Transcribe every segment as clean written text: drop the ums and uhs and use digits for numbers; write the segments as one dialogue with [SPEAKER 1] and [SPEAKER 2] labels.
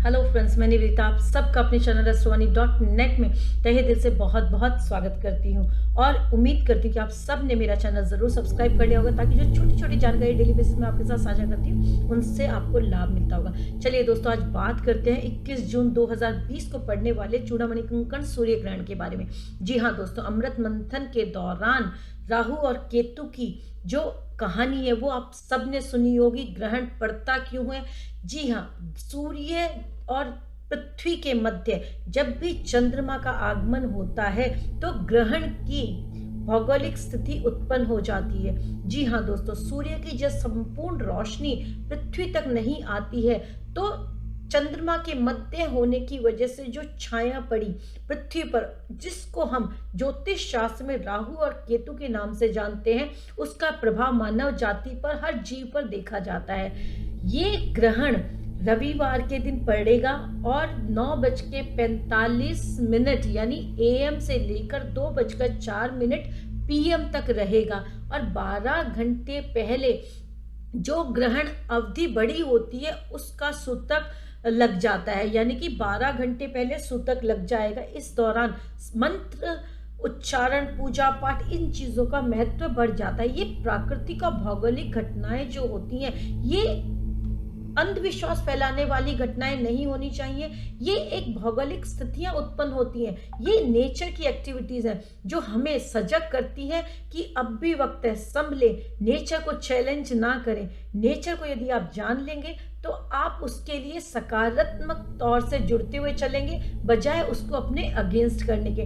[SPEAKER 1] Hello friends, मैं निवेदिता आप सबका अपने चैनल एस्ट्रोवाणी.नेट में तहे दिल से बहुत बहुत स्वागत करती हूँ और उम्मीद करती हूँ कि आप सब ने मेरा चैनल ज़रूर सब्सक्राइब कर लिया होगा ताकि जो छोटी छोटी जानकारी डेली बेसिस में आपके साथ साझा करती हूँ उनसे आपको लाभ मिलता होगा। चलिए दोस्तों, आज बात करते हैं 21 जून 2020 को पड़ने वाले चूड़ामणि कंकण सूर्य ग्रहण के बारे में। जी हाँ दोस्तों, अमृत मंथन के दौरान राहु और केतु की जो कहानी है वो आप सब ने सुनी होगी। ग्रहण पड़ता क्यों है? जी हाँ, सूर्य और पृथ्वी के मध्य जब भी चंद्रमा का आगमन होता है तो ग्रहण की भौगोलिक स्थिति उत्पन्न हो जाती है। जी हाँ दोस्तों, सूर्य की जब संपूर्ण रोशनी पृथ्वी तक नहीं आती है तो चंद्रमा के मध्य होने की वजह से जो छाया पड़ी पृथ्वी पर, जिसको हम ज्योतिष शास्त्र में राहु और केतु के नाम से जानते हैं, उसका प्रभाव मानव जाति पर, हर जीव पर देखा जाता है। ये ग्रहण रविवार के दिन पड़ेगा और 9:45 यानी AM से लेकर 2:04 PM तक रहेगा और 12 घंटे पहले जो ग्रहण अवधि बड़ी होती है उसका सूतक लग जाता है, यानी कि 12 घंटे पहले सूतक लग जाएगा। इस दौरान मंत्र उच्चारण, पूजा पाठ, इन चीजों का महत्व बढ़ जाता है। ये प्राकृतिक और भौगोलिक घटनाएं जो होती हैं, ये अंधविश्वास फैलाने वाली घटनाएं नहीं होनी चाहिए। ये एक भौगोलिक स्थितियां उत्पन्न होती हैं, ये नेचर की एक्टिविटीज हैं जो हमें सजग करती हैं कि अब भी वक्त है, संभले, नेचर को चैलेंज ना करें। नेचर को यदि आप जान लेंगे तो आप उसके लिए सकारात्मक तौर से जुड़ते हुए चलेंगे बजाय उसको अपने अगेंस्ट करने के।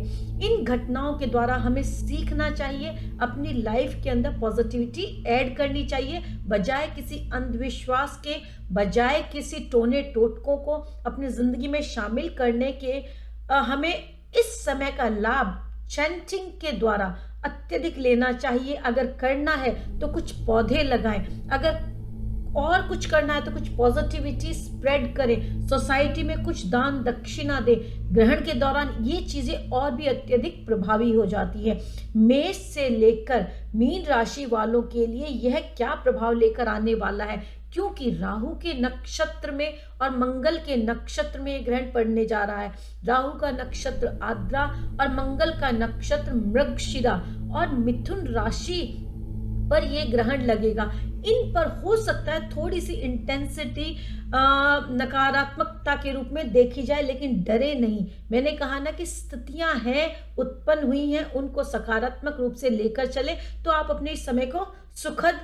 [SPEAKER 1] इन घटनाओं के द्वारा हमें सीखना चाहिए, अपनी लाइफ के अंदर पॉजिटिविटी ऐड करनी चाहिए बजाय किसी अंधविश्वास के, बजाय किसी टोने टोटकों को अपनी जिंदगी में शामिल करने के। हमें इस समय का लाभ चैंटिंग के द्वारा अत्यधिक लेना चाहिए। अगर करना है तो कुछ पौधे लगाएं, अगर और कुछ करना है तो कुछ पॉजिटिविटी स्प्रेड करें, सोसाइटी में कुछ दान दक्षिणा दें। ग्रहण के दौरान ये चीजें और भी अत्यधिक प्रभावी हो जाती है। मेष से लेकर मीन राशि वालों के लिए यह क्या प्रभाव लेकर आने वाला है, क्योंकि राहु के नक्षत्र में और मंगल के नक्षत्र में यह ग्रहण पड़ने जा रहा है। राहु का नक्षत्र आद्रा और मंगल का नक्षत्र मृगशिरा और मिथुन राशि पर यह ग्रहण लगेगा। इन पर हो सकता है थोड़ी सी इंटेंसिटी नकारात्मकता के रूप में देखी जाए, लेकिन डरे नहीं। मैंने कहा ना कि स्थितियां हैं, उत्पन्न हुई हैं, उनको सकारात्मक रूप से लेकर चले तो आप अपने इस समय को सुखद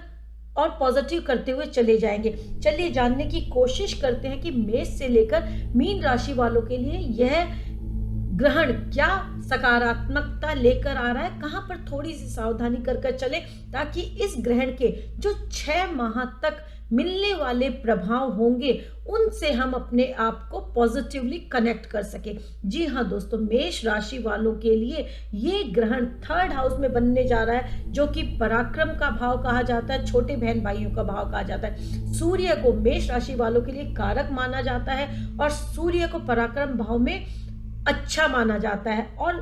[SPEAKER 1] और पॉजिटिव करते हुए चले जाएंगे। चलिए जानने की कोशिश करते हैं कि मेष से लेकर मीन राशि वालों के लिए यह ग्रहण क्या सकारात्मकता लेकर आ रहा है, कहां पर थोड़ी सी सावधानी कर चले ताकि इस ग्रहण के जो 6 माह तक मिलने वाले प्रभाव होंगे उनसे हम अपने आप को पॉजिटिवली कनेक्ट कर सके। जी हाँ दोस्तों, मेष राशि वालों के लिए ये ग्रहण 3rd हाउस में बनने जा रहा है, जो कि पराक्रम का भाव कहा जाता है, छोटे बहन भाइयों का भाव कहा जाता है। सूर्य को मेष राशि वालों के लिए कारक माना जाता है और सूर्य को पराक्रम भाव में अच्छा माना जाता है और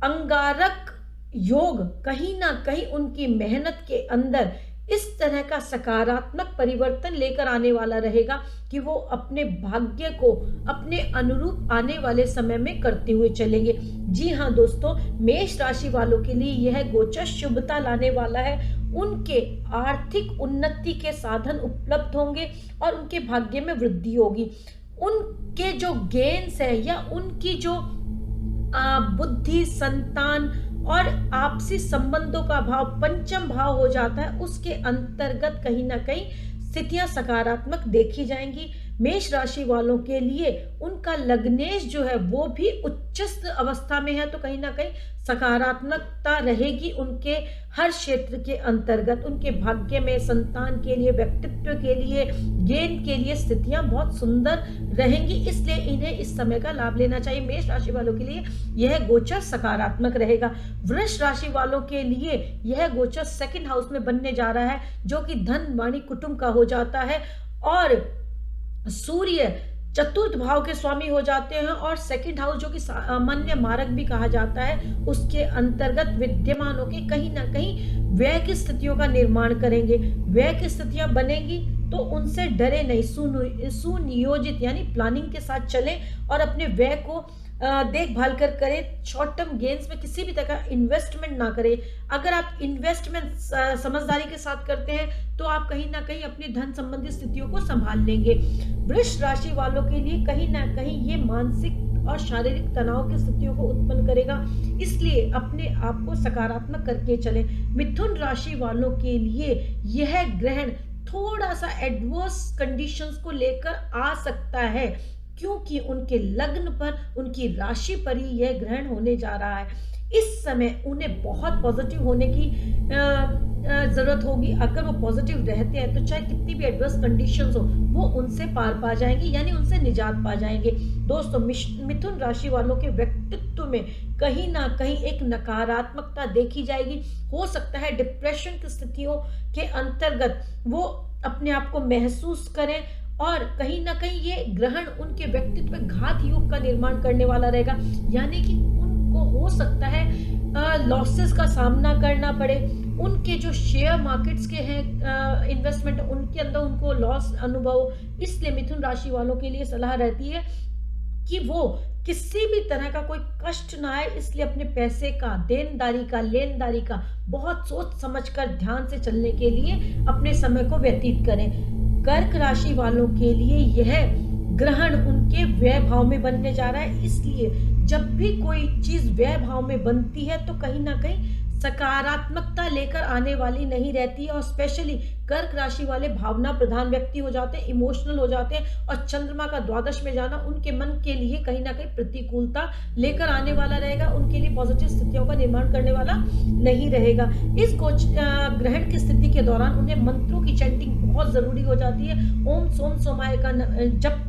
[SPEAKER 1] अंगारक योग कहीं ना कहीं उनकी मेहनत के अंदर इस तरह का सकारात्मक परिवर्तन लेकर आने वाला रहेगा कि वो अपने भाग्य को अपने अनुरूप आने वाले समय में करते हुए चलेंगे। जी हाँ दोस्तों, मेष राशि वालों के लिए यह गोचर शुभता लाने वाला है। उनके आर्थिक उन्नति के साधन उपलब्ध होंगे और उनके भाग्य में वृद्धि होगी। उनके जो गेन्स है या उनकी जो बुद्धि, संतान और आपसी संबंधों का भाव पंचम भाव हो जाता है, उसके अंतर्गत कहीं ना कहीं स्थितियां सकारात्मक देखी जाएंगी। मेष राशि वालों के लिए उनका लग्नेश जो है वो भी उच्चस्थ अवस्था में है, तो कहीं ना कहीं सकारात्मकता रहेगी उनके हर क्षेत्र के अंतर्गत। उनके भाग्य में संतान के लिए, व्यक्तित्व के लिए, ज्ञान के लिए स्थितियां बहुत सुंदर रहेंगी, इसलिए इन्हें इस समय का लाभ लेना चाहिए। मेष राशि वालों के लिए यह गोचर सकारात्मक रहेगा। वृष राशि वालों के लिए यह गोचर 2nd हाउस में बनने जा रहा है, जो कि धन, वाणी, कुटुंब का हो जाता है और सूर्य चतुर्थ भाव के स्वामी हो जाते हैं, और सेकंड हाउस जो कि सामान्य मारक भी कहा जाता है, उसके अंतर्गत विद्यमान होकर कहीं ना कहीं व्यय की स्थितियों का निर्माण करेंगे। व्यय की स्थितियां बनेंगी तो उनसे डरे नहीं, सुनियोजित यानी प्लानिंग के साथ चलें और अपने व्यय को देखभाल कर करें। शॉर्ट टर्म गेन्स में किसी भी तरह का इन्वेस्टमेंट ना करें। अगर आप इन्वेस्टमेंट समझदारी के साथ करते हैं तो आप कहीं ना कहीं अपनी धन संबंधी स्थितियों को संभाल लेंगे। वृष राशि वालों के लिए कहीं ना कहीं ये मानसिक और शारीरिक तनाव की स्थितियों को उत्पन्न करेगा, इसलिए अपने आप को सकारात्मक करके चलें। मिथुन राशि वालों के लिए यह ग्रहण थोड़ा सा एडवर्स कंडीशंस को लेकर आ सकता है, क्योंकि उनके लग्न पर, उनकी राशि पर ही यह ग्रहण होने जा रहा है। इस समय उन्हें बहुत पॉजिटिव होने की जरूरत होगी। अगर वो पॉजिटिव रहते हैं तो चाहे कितनी भी एडवर्स कंडीशंस हो, वो उनसे पार पा जाएंगे, यानी उनसे निजात पा जाएंगे। दोस्तों, मिथुन राशि वालों के व्यक्तित्व में कहीं ना कहीं एक नकारात्मकता देखी जाएगी। हो सकता है डिप्रेशन की स्थितियों के अंतर्गत वो अपने आप को महसूस करें, और कहीं ना कहीं ये ग्रहण उनके व्यक्तित्व में घात योग का निर्माण करने वाला रहेगा, यानी कि उनको हो सकता है लॉसेस का सामना करना पड़े। उनके जो शेयर मार्केट्स के हैं इन्वेस्टमेंट, उनके अंदर उनको लॉस अनुभव। इसलिए मिथुन राशि वालों के लिए सलाह रहती है कि वो किसी भी तरह का कोई कष्ट ना आए, इसलिए अपने पैसे का, देनदारी का, लेनदारी का बहुत सोच समझकर ध्यान से चलने के लिए अपने समय को व्यतीत करें। कर्क राशि वालों के लिए यह ग्रहण उनके व्यय भाव में बनने जा रहा है, इसलिए जब भी कोई चीज व्यय भाव में बनती है तो कहीं ना कहीं सकारात्मकता लेकर आने वाली नहीं रहती है। और स्पेशली कर्क राशि वाले भावना प्रधान व्यक्ति हो जाते हैं, इमोशनल हो जाते हैं, और चंद्रमा का द्वादश में जाना उनके मन के लिए कहीं ना कहीं प्रतिकूलता लेकर आने वाला रहेगा, उनके लिए पॉजिटिव स्थितियों का निर्माण करने वाला नहीं रहेगा। इस ग्रहण की स्थिति के दौरान उन्हें मंत्रों की चैंटिंग बहुत जरूरी हो जाती है। ओम सोम सोमाय का जप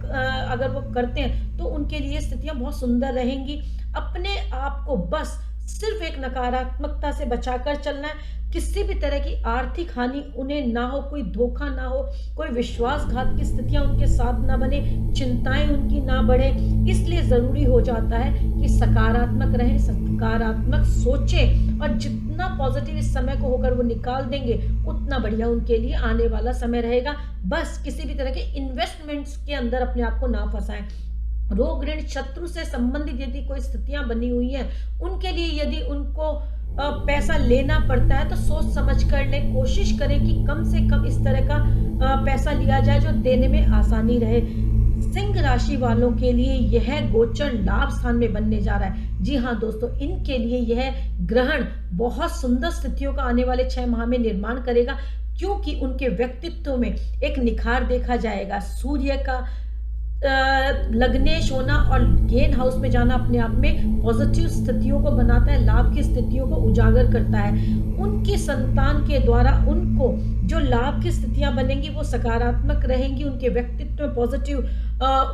[SPEAKER 1] अगर वो करते हैं तो उनके लिए स्थितियां बहुत सुंदर रहेंगी। अपने आप को बस सिर्फ एक नकारात्मकता से बचाकर चलना है। किसी भी तरह की आर्थिक हानि उन्हें ना हो, कोई धोखा ना हो, कोई विश्वासघात की स्थितियां उनके साथ ना बने, चिंताएं उनकी ना बढ़े। इसलिए जरूरी हो जाता है कि सकारात्मक रहें, सकारात्मक सोचें, और जितना पॉजिटिव इस समय को होकर वो निकाल देंगे उतना बढ़िया उनके लिए आने वाला समय रहेगा। बस किसी भी तरह के इन्वेस्टमेंट्स के अंदर अपने आप को ना फंसाएं। रोग ऋण शत्रु से संबंधित यदि कोई स्थितियां बनी हुई हैं, उनके लिए यदि उनको पैसा लेना पड़ता है तो सोच समझ कर ले, कोशिश करें कि कम से कम इस तरह का पैसा लिया जाए जो देने में आसानी रहे। सिंह राशि वालों के लिए यह गोचर लाभ स्थान में बनने जा रहा है। जी हाँ दोस्तों, इनके लिए यह ग्रहण बहुत सुंदर स्थितियों का आने वाले 6 माह में निर्माण करेगा, क्योंकि उनके व्यक्तित्व में एक निखार देखा जाएगा। सूर्य का लग्नेश होना और गेन हाउस में जाना अपने आप में पॉजिटिव स्थितियों को बनाता है, लाभ की स्थितियों को उजागर करता है। उनकी संतान के द्वारा उनको जो लाभ की स्थितियां बनेंगी वो सकारात्मक रहेंगी। उनके व्यक्तित्व में पॉजिटिव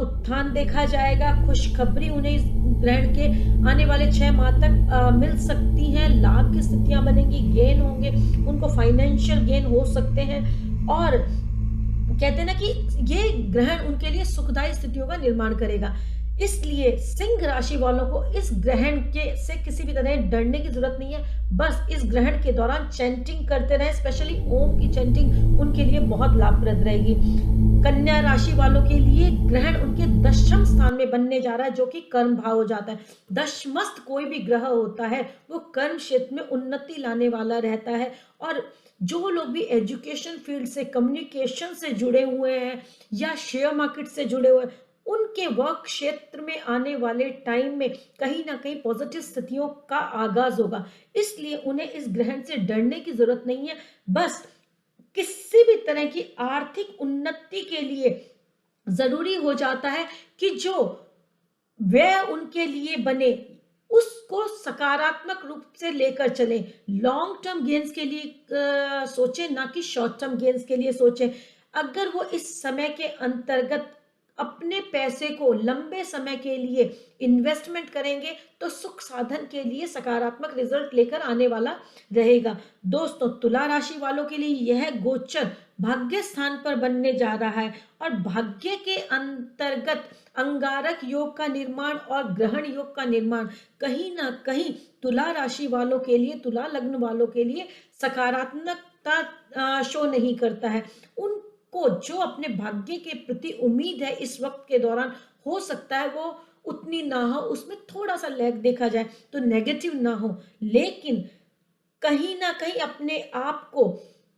[SPEAKER 1] उत्थान देखा जाएगा। खुशखबरी उन्हें इस ग्रहण के आने वाले 6 माह तक मिल सकती है। लाभ की स्थितियां बनेंगी, गेन होंगे, उनको फाइनेंशियल गेन हो सकते हैं, और कहते हैं ना कि ये ग्रहण उनके लिए सुखदायी स्थितियों का निर्माण करेगा। इसलिए सिंह राशि वालों को इस ग्रहण के से किसी भी तरह डरने की जरूरत नहीं है। बस इस ग्रहण के दौरान चैंटिंग करते रहें, स्पेशली ओम की चैंटिंग उनके लिए बहुत लाभप्रद रहेगी। कन्या राशि वालों के लिए ग्रहण उनके दशम स्थान में बनने जा रहा है, जो कि कर्म भाव हो जाता है। दशमस्त कोई भी ग्रह होता है वो कर्म क्षेत्र में उन्नति लाने वाला रहता है, और जो लोग भी एजुकेशन फील्ड से, कम्युनिकेशन से जुड़े हुए हैं या शेयर मार्केट से जुड़े हुए हैं, उनके वर्क क्षेत्र में आने वाले टाइम में कहीं ना कहीं पॉजिटिव स्थितियों का आगाज होगा। इसलिए उन्हें इस ग्रहण से डरने की जरूरत नहीं है। बस किसी भी तरह की आर्थिक उन्नति के लिए जरूरी हो जाता है कि जो व्यय उनके लिए बने उसको सकारात्मक रूप से लेकर चले। लॉन्ग टर्म गेन्स के लिए सोचें, ना कि शॉर्ट टर्म गेन्स के लिए सोचें। अगर वो इस समय के अंतर्गत अपने पैसे को लंबे समय के लिए इन्वेस्टमेंट करेंगे तो सुख साधन के लिए सकारात्मक रिजल्ट लेकर आने वाला रहेगा। दोस्तों, तुला राशि वालों के लिए यह गोचर भाग्य स्थान पर बनने जा रहा है और भाग्य के अंतर्गत अंगारक योग का निर्माण और ग्रहण योग का निर्माण कहीं ना कहीं तुला राशि वालों के लिए, तुला लग्न वालों के लिए सकारात्मकता शो नहीं करता है। उनको जो अपने भाग्य के प्रति उम्मीद है इस वक्त के दौरान, हो सकता है वो उतनी ना हो, उसमें थोड़ा सा लैग देखा जाए तो नेगेटिव ना हो, लेकिन कहीं ना कहीं अपने आप को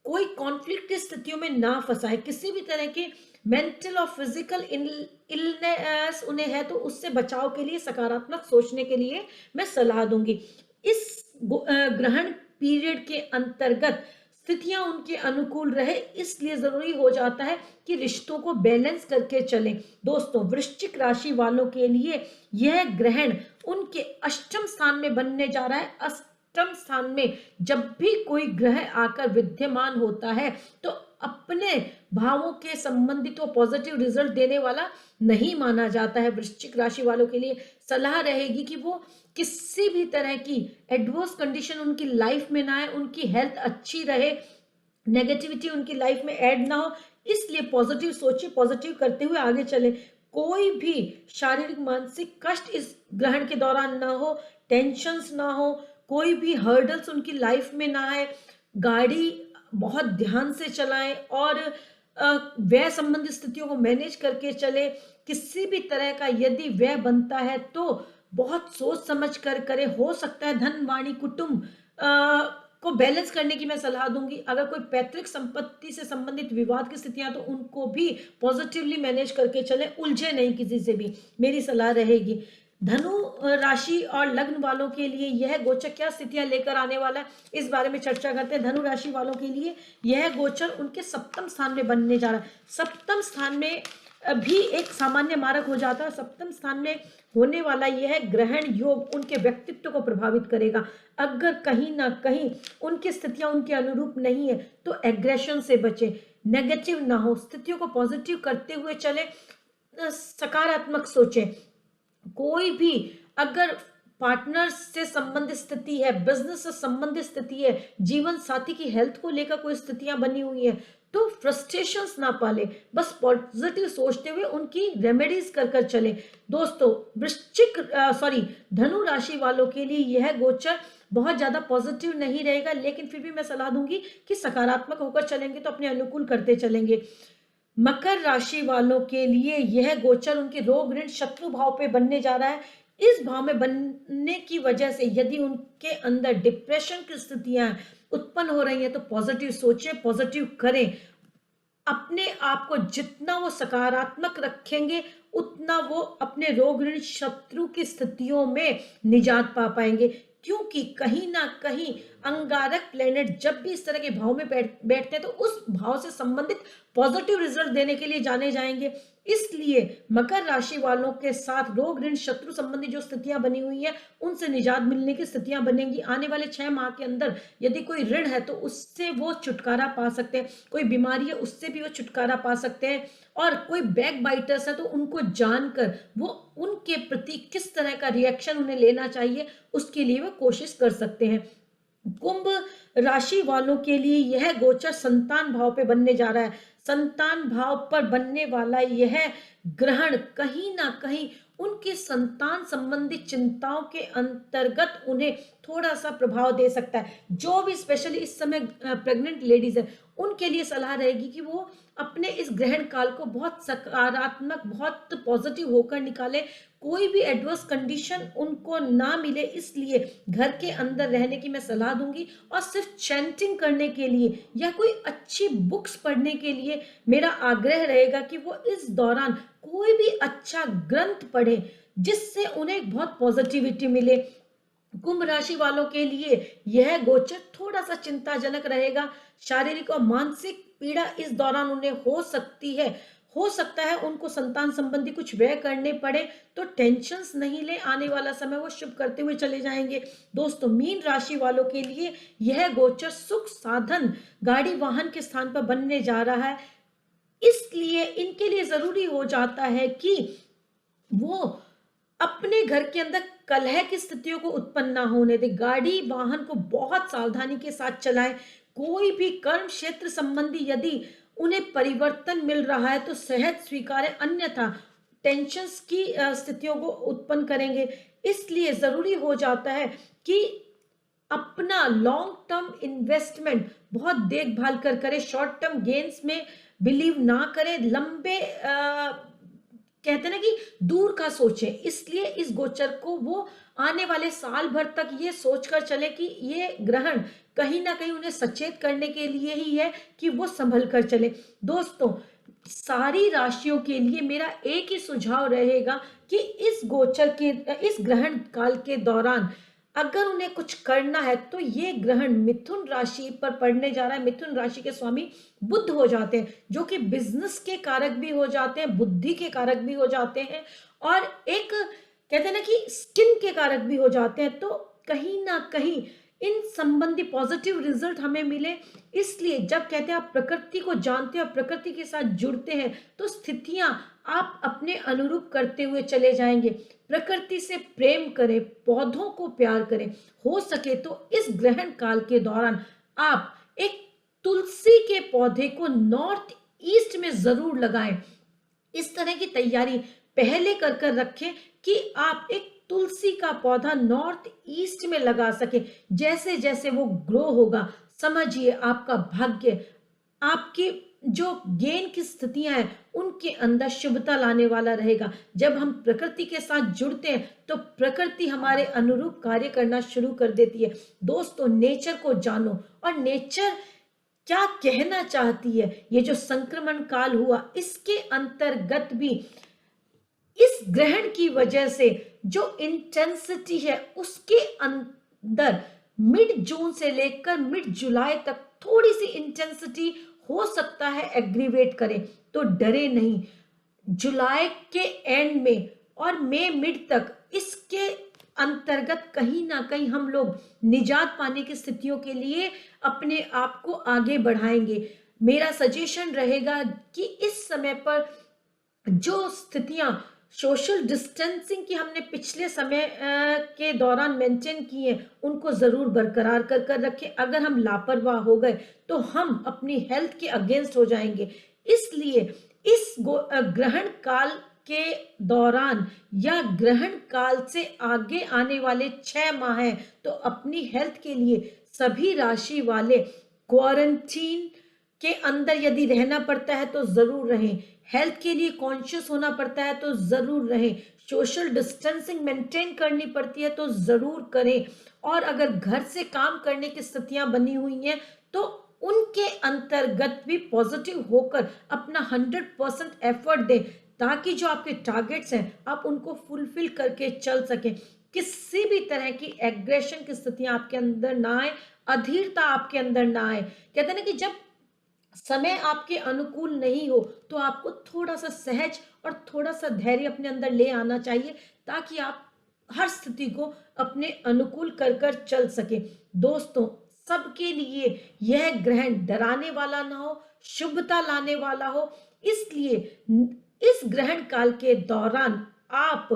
[SPEAKER 1] कोई कॉन्फ्लिक्ट की स्थितियों में ना फंसाए। किसी भी तरह के मेंटल और फिजिकल इलनेस उन्हें है तो उससे बचाव के लिए सकारात्मक सोचने के लिए मैं सलाह दूंगी। इस ग्रहण पीरियड के अंतर्गत स्थितियां उनके अनुकूल रहे, इसलिए जरूरी हो जाता है कि रिश्तों को बैलेंस करके चलें। दोस्तों, वृश्चिक राशि वालों के लिए यह ग्रहण उनके अष्टम स्थान में बनने जा रहा है। अष्टम स्थान में जब भी कोई ग्रह आकर विद्यमान होता है तो अपने भावों के संबंधित वो पॉजिटिव रिजल्ट देने वाला नहीं माना जाता है। वृश्चिक राशि वालों के लिए सलाह रहेगी कि वो किसी भी तरह की एडवर्स कंडीशन उनकी लाइफ में ना आए, उनकी हेल्थ अच्छी रहे, नेगेटिविटी उनकी लाइफ में ऐड ना हो, इसलिए पॉजिटिव सोचे, पॉजिटिव करते हुए आगे चले। कोई भी शारीरिक मानसिक कष्ट इस ग्रहण के दौरान ना हो, टेंशन्स ना हो, कोई भी हर्डल्स उनकी लाइफ में ना आए, गाड़ी बहुत ध्यान से चलाएं और व्यय संबंधित स्थितियों को मैनेज करके चले। किसी भी तरह का यदि व्यय बनता है तो बहुत सोच समझ कर करे। हो सकता है धन वाणी कुटुंब को बैलेंस करने की मैं सलाह दूंगी। अगर कोई पैतृक संपत्ति से संबंधित विवाद की स्थितियां तो उनको भी पॉजिटिवली मैनेज करके चले, उलझे नहीं किसी से भी, मेरी सलाह रहेगी। धनु राशि और लग्न वालों के लिए यह गोचर क्या स्थितियां लेकर आने वाला है, इस बारे में चर्चा करते हैं। धनु राशि वालों के लिए यह गोचर उनके सप्तम स्थान में बनने जा रहा है। सप्तम स्थान में भी एक सामान्य मारक हो जाता है। सप्तम स्थान में होने वाला यह ग्रहण योग उनके व्यक्तित्व को प्रभावित करेगा। अगर कहीं ना कहीं उनकी स्थितियां उनके अनुरूप नहीं है तो एग्रेशन से बचे, नेगेटिव ना हो, स्थितियों को पॉजिटिव करते हुए चले, सकारात्मक सोचें। कोई भी अगर पार्टनर से संबंधित स्थिति है, बिजनेस से संबंधित स्थिति है, जीवन साथी की हेल्थ को लेकर कोई स्थितियां बनी हुई है तो फ्रस्ट्रेशंस ना पाले, बस पॉजिटिव सोचते हुए उनकी रेमेडीज कर कर चले। दोस्तों, धनु राशि वालों के लिए यह गोचर बहुत ज्यादा पॉजिटिव नहीं रहेगा, लेकिन फिर भी मैं सलाह दूंगी कि सकारात्मक होकर चलेंगे तो अपने अनुकूल करते चलेंगे। मकर राशि वालों के लिए यह गोचर उनके रोग ऋण शत्रु भाव पे बनने जा रहा है। इस भाव में बनने की वजह से यदि उनके अंदर डिप्रेशन की स्थितियां उत्पन्न हो रही हैं तो पॉजिटिव सोचें, पॉजिटिव करें। अपने आप को जितना वो सकारात्मक रखेंगे उतना वो अपने रोग ऋण शत्रु की स्थितियों में निजात पा पाएंगे, क्योंकि कहीं ना कहीं अंगारक प्लेनेट जब भी इस तरह के भाव में बैठते हैं तो उस भाव से संबंधित पॉजिटिव रिजल्ट देने के लिए जाने जाएंगे। इसलिए मकर राशि वालों के साथ रोग ऋण शत्रु संबंधी जो स्थितियां बनी हुई है उनसे निजात मिलने की स्थितियां बनेंगी। आने वाले 6 माह के अंदर यदि कोई ऋण है तो उससे वो छुटकारा पा सकते हैं, कोई बीमारी है उससे भी वो छुटकारा पा सकते हैं, और कोई बैक बाइटर्स है तो उनको जानकर वो उनके प्रति किस तरह का रिएक्शन उन्हें लेना चाहिए उसके लिए वो कोशिश कर सकते हैं। कुंभ राशि वालों के लिए यह गोचर संतान भाव पे बनने जा रहा है। संतान भाव पर बनने वाला यह ग्रहण कहीं ना कहीं उनकी संतान संबंधी चिंताओं के अंतर्गत उन्हें थोड़ा सा प्रभाव दे सकता है। जो भी स्पेशली इस समय प्रेग्नेंट लेडीज है उनके लिए सलाह रहेगी कि वो अपने इस ग्रहण काल को बहुत सकारात्मक, बहुत पॉजिटिव होकर निकाले। कोई भी एडवर्स कंडीशन उनको ना मिले, इसलिए घर के अंदर रहने की मैं सलाह दूंगी और सिर्फ चैंटिंग करने के लिए या कोई अच्छी बुक्स पढ़ने के लिए मेरा आग्रह रहेगा कि वो इस दौरान कोई भी अच्छा ग्रंथ पढ़े जिससे उन्हें बहुत पॉजिटिविटी मिले। कुंभ राशि वालों के लिए यह गोचर थोड़ा सा चिंताजनक रहेगा। शारीरिक और मानसिक पीड़ा इस दौरान उन्हें हो सकती है। हो सकता है उनको संतान संबंधी कुछ व्यय करने पड़े, तो टेंशन्स नहीं ले, आने वाला समय वो शुभ करते हुए चले जाएंगे। दोस्तों, मीन राशि वालों के लिए यह गोचर सुख साधन गाड़ी वाहन के स्थान पर बनने जा रहा है। इसलिए इनके लिए जरूरी हो जाता है कि वो अपने घर के अंदर कलह की स्थितियों को उत्पन्न ना होने दे, गाड़ी वाहन को बहुत सावधानी के साथ चलाएं। कोई भी कर्म क्षेत्र संबंधी यदि उन्हें परिवर्तन मिल रहा है तो सहज स्वीकार है, अन्यथा टेंशन्स की स्थितियों को उत्पन्न करेंगे। इसलिए जरूरी हो जाता है कि अपना लॉन्ग टर्म इन्वेस्टमेंट बहुत देखभाल कर करे, शॉर्ट टर्म गेन्स में बिलीव ना करें, लंबे कहते ना कि दूर का सोचें। इसलिए इस गोचर को वो आने वाले साल भर तक ये सोचकर चले कि ये ग्रहण कहीं ना कहीं उन्हें सचेत करने के लिए ही है कि वो संभल कर चले। दोस्तों, सारी राशियों के लिए मेरा एक ही सुझाव रहेगा कि इस गोचर के इस ग्रहण काल के दौरान अगर उन्हें कुछ करना है तो ये ग्रहण मिथुन राशि पर पड़ने जा रहा है। मिथुन राशि के स्वामी बुध हो जाते हैं, जो कि बिजनेस के कारक भी हो जाते हैं, बुद्धि के कारक भी हो जाते हैं, और एक कहते हैं ना कि स्किन के कारक भी हो जाते हैं। तो कहीं ना कहीं इन संबंधी पॉजिटिव रिजल्ट हमें मिले। इसलिए जब कहते हैं आप प्रकृति को जानते हैं और प्रकृति के साथ जुड़ते हैं तो स्थितियां आप अपने अनुरूप करते हुए चले जाएंगे। प्रकृति से प्रेम करें, पौधों को प्यार करें। हो सके तो इस ग्रहण काल के दौरान आप एक तुलसी के पौधे को नॉर्थ ईस्ट में जरूर लगाएं। इस तरह की तैयारी पहले कर रखें कि आप एक तुलसी का पौधा नॉर्थ ईस्ट में लगा सके। जैसे जैसे वो ग्रो होगा, समझिए आपका भाग्य, आपकी जो गेन की स्थितियां हैं उनके अंदर शुभता लाने वाला रहेगा। जब हम प्रकृति के साथ जुड़ते हैं तो प्रकृति हमारे अनुरूप कार्य करना शुरू कर देती है। दोस्तों, नेचर को जानो और नेचर क्या कहना चाहती है। ये जो संक्रमण काल हुआ इसके अंतर्गत भी इस ग्रहण की वजह से जो इंटेंसिटी है उसके अंदर मिड जून से लेकर मिड जुलाई तक थोड़ी सी इंटेंसिटी हो सकता है एग्रीवेट करे, तो डरे नहीं। जुलाई के एंड में और मई मिड तक इसके अंतर्गत कहीं ना कहीं हम लोग निजात पाने की स्थितियों के लिए अपने आप को आगे बढ़ाएंगे। मेरा सजेशन रहेगा कि इस समय पर जो स्थितियां सोशल डिस्टेंसिंग की हमने पिछले समय के दौरान मेंटेन की है उनको जरूर बरकरार कर रखें। अगर हम लापरवाह हो गए तो हम अपनी हेल्थ के अगेंस्ट हो जाएंगे। इसलिए इस ग्रहण काल के दौरान या ग्रहण काल से आगे आने वाले 6 माह हैं तो अपनी हेल्थ के लिए सभी राशि वाले क्वारंटीन के अंदर यदि रहना पड़ता है तो जरूर रहें। हेल्थ के लिए कॉन्शियस होना पड़ता है तो जरूर रहें। सोशल डिस्टेंसिंग मेंटेन करनी पड़ती है तो जरूर करें। और अगर घर से काम करने की स्थितियां बनी हुई हैं तो उनके अंतर्गत भी पॉजिटिव होकर अपना 100% एफर्ट दें ताकि जो आपके टारगेट्स हैं आप उनको फुलफिल करके चल सकें। किसी भी तरह की एग्रेशन की स्थितियां आपके अंदर ना आए, अधीरता आपके अंदर ना आए। कहते हैं ना कि जब समय आपके अनुकूल नहीं हो तो आपको थोड़ा सा सहज और थोड़ा सा धैर्य अपने अंदर ले आना चाहिए ताकि आप हर स्थिति को अपने अनुकूल कर चल सके। दोस्तों, सबके लिए यह ग्रहण डराने वाला ना हो, शुभता लाने वाला हो। इसलिए इस ग्रहण काल के दौरान आप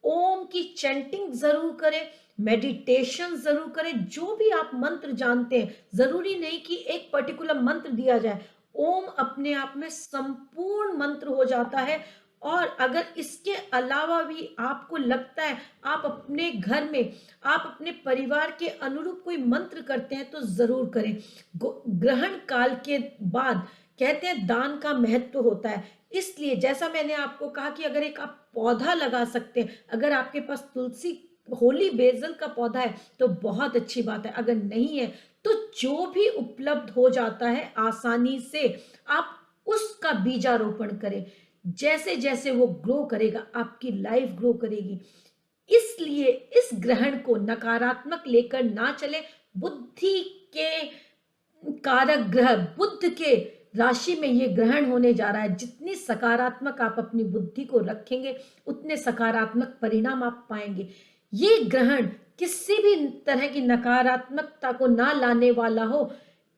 [SPEAKER 1] ओम की चैंटिंग जरूर करें, मेडिटेशन जरूर करें। जो भी आप मंत्र जानते हैं, जरूरी नहीं कि एक पर्टिकुलर मंत्र दिया जाए, ओम अपने आप में संपूर्ण मंत्र हो जाता है। और अगर इसके अलावा भी आपको लगता है आप अपने घर में आप अपने परिवार के अनुरूप कोई मंत्र करते हैं तो जरूर करें। ग्रहण काल के बाद कहते हैं दान का महत्व होता है। इसलिए जैसा मैंने आपको कहा कि अगर एक आप पौधा लगा सकते हैं, अगर आपके पास तुलसी होली बेजल का पौधा है तो बहुत अच्छी बात है। अगर नहीं है तो जो भी उपलब्ध हो जाता है आसानी से आप उसका बीजारोपण करें। जैसे जैसे वो ग्रो करेगा आपकी लाइफ ग्रो करेगी। इसलिए इस ग्रहण को नकारात्मक लेकर ना चले। बुद्धि के कारक ग्रह बुध के राशि में ये ग्रहण होने जा रहा है। जितनी सकारात्मक आप अपनी बुद्धि को रखेंगे उतने सकारात्मक परिणाम आप पाएंगे। ये ग्रहण किसी भी तरह की नकारात्मकता को ना लाने वाला हो,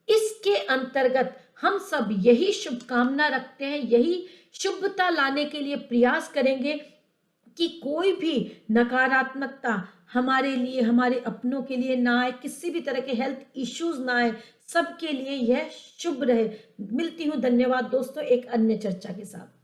[SPEAKER 1] इसके अंतर्गत हम सब यही शुभकामना रखते हैं, यही शुभता लाने के लिए प्रयास करेंगे कि कोई भी नकारात्मकता हमारे लिए, हमारे अपनों के लिए ना आए, किसी भी तरह के हेल्थ इश्यूज ना आए, सबके लिए यह शुभ रहे। मिलती हूँ, धन्यवाद दोस्तों, एक अन्य चर्चा के साथ।